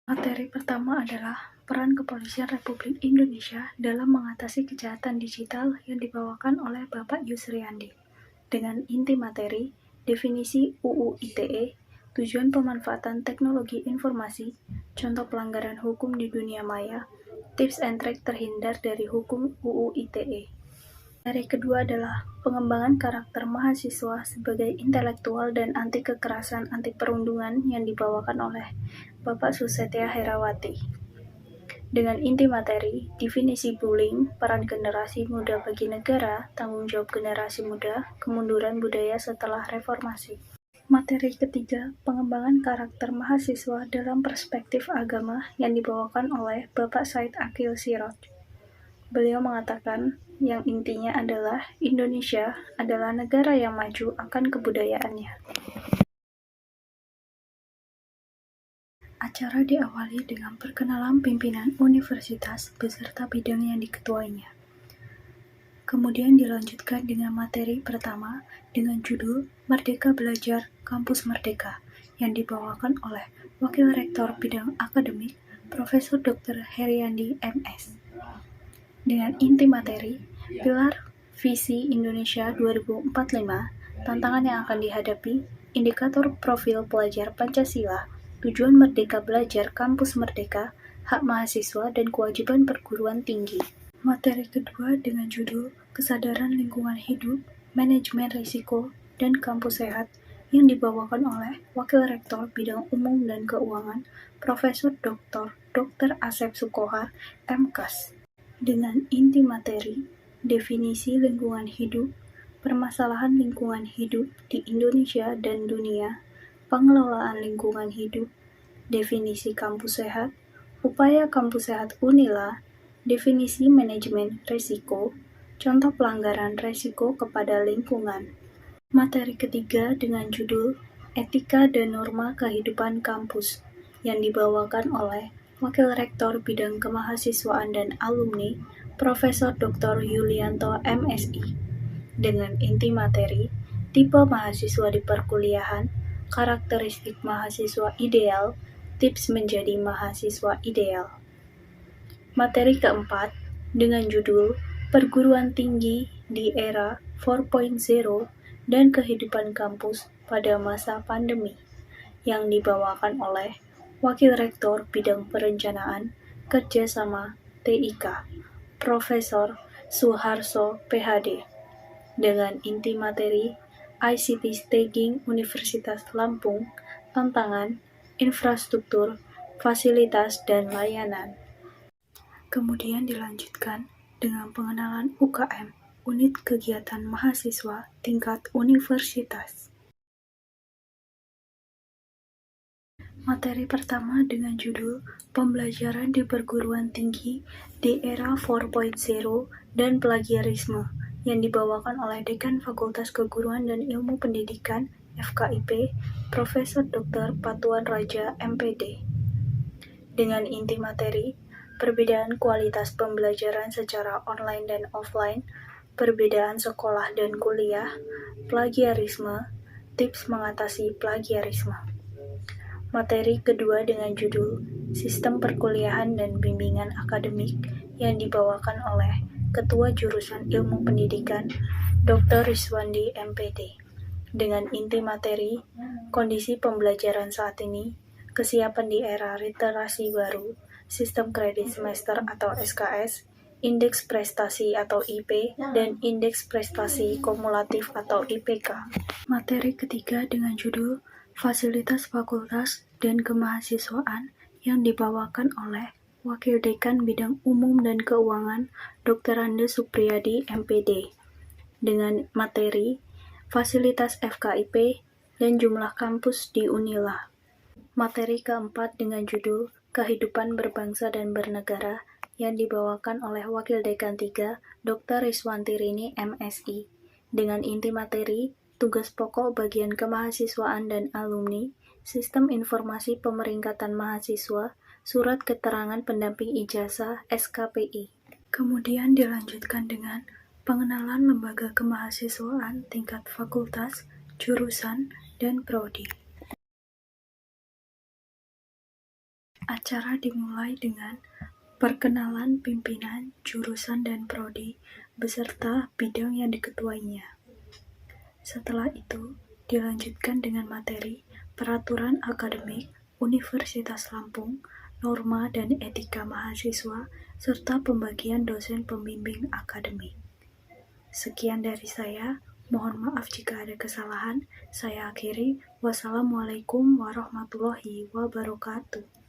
Materi pertama adalah peran Kepolisian Republik Indonesia dalam mengatasi kejahatan digital yang dibawakan oleh Bapak Yusriandi. Dengan inti materi, definisi UU ITE, tujuan pemanfaatan teknologi informasi, contoh pelanggaran hukum di dunia maya, tips and trik terhindar dari hukum UU ITE. Materi kedua adalah pengembangan karakter mahasiswa sebagai intelektual dan anti kekerasan anti perundungan yang dibawakan oleh Bapak Susetya Herawati. Dengan inti materi, definisi bullying, peran generasi muda bagi negara, tanggung jawab generasi muda, kemunduran budaya setelah reformasi. Materi ketiga, pengembangan karakter mahasiswa dalam perspektif agama yang dibawakan oleh Bapak Said Akil Siraj. Beliau mengatakan yang intinya adalah Indonesia adalah negara yang maju akan kebudayaannya. Acara diawali dengan perkenalan pimpinan universitas beserta bidang yang diketuainya. Kemudian dilanjutkan dengan materi pertama dengan judul Merdeka Belajar Kampus Merdeka yang dibawakan oleh Wakil Rektor Bidang Akademik Profesor Dr. Heriandi MS. Dengan inti materi, pilar visi Indonesia 2045, tantangan yang akan dihadapi, indikator profil pelajar Pancasila, tujuan Merdeka Belajar Kampus Merdeka, hak mahasiswa dan kewajiban perguruan tinggi. Materi kedua dengan judul Kesadaran Lingkungan Hidup, Manajemen Risiko, dan Kampus Sehat yang dibawakan oleh Wakil Rektor Bidang Umum dan Keuangan, Profesor Dr. Asep Sukohar, MKes. Dengan inti materi, definisi lingkungan hidup, permasalahan lingkungan hidup di Indonesia dan dunia, pengelolaan lingkungan hidup, definisi kampus sehat, upaya kampus sehat UNILA, definisi manajemen risiko, contoh pelanggaran risiko kepada lingkungan. Materi ketiga dengan judul Etika dan Norma Kehidupan Kampus yang dibawakan oleh Wakil Rektor Bidang Kemahasiswaan dan Alumni, Profesor Dr. Yulianto MSI. Dengan inti materi, tipe mahasiswa di perkuliahan, karakteristik mahasiswa ideal, tips menjadi mahasiswa ideal. Materi keempat dengan judul Perguruan Tinggi di Era 4.0 dan Kehidupan Kampus pada Masa Pandemi yang dibawakan oleh Wakil Rektor Bidang Perencanaan Kerjasama TIK, Profesor Suharso PhD, dengan inti materi ICT Staging Universitas Lampung, tantangan, infrastruktur, fasilitas, dan layanan. Kemudian dilanjutkan dengan pengenalan UKM, Unit Kegiatan Mahasiswa Tingkat Universitas. Materi pertama dengan judul Pembelajaran di Perguruan Tinggi di Era 4.0 dan Plagiarisme yang dibawakan oleh Dekan Fakultas Keguruan dan Ilmu Pendidikan FKIP, Profesor Dr. Patuan Raja MPD. Dengan inti materi, perbedaan kualitas pembelajaran secara online dan offline, perbedaan sekolah dan kuliah, plagiarisme, tips mengatasi plagiarisme. Materi kedua dengan judul Sistem Perkuliahan dan Bimbingan Akademik yang dibawakan oleh Ketua Jurusan Ilmu Pendidikan Dr. Rizwandi MPD. Dengan inti materi, kondisi pembelajaran saat ini, kesiapan di era literasi baru, sistem kredit semester atau SKS, indeks prestasi atau IP, dan indeks prestasi kumulatif atau IPK. Materi ketiga dengan judul Fasilitas Fakultas dan Kemahasiswaan yang dibawakan oleh Wakil Dekan Bidang Umum dan Keuangan Dr. Andes Supriyadi MPD dengan materi Fasilitas FKIP dan jumlah kampus di UNILA. Materi keempat dengan judul Kehidupan Berbangsa dan Bernegara yang dibawakan oleh Wakil Dekan 3 Dr. Rizwanti Rini MSI dengan inti materi Tugas Pokok Bagian Kemahasiswaan dan Alumni, Sistem Informasi Pemeringkatan Mahasiswa, Surat Keterangan Pendamping Ijazah SKPI. Kemudian dilanjutkan dengan pengenalan lembaga kemahasiswaan tingkat fakultas, jurusan, dan prodi. Acara dimulai dengan perkenalan pimpinan, jurusan, dan prodi, beserta bidang yang diketuainya. Setelah itu, dilanjutkan dengan materi Peraturan Akademik Universitas Lampung, Norma dan Etika Mahasiswa, serta pembagian dosen pembimbing akademik. Sekian dari saya, mohon maaf jika ada kesalahan. Saya akhiri. Wassalamualaikum warahmatullahi wabarakatuh.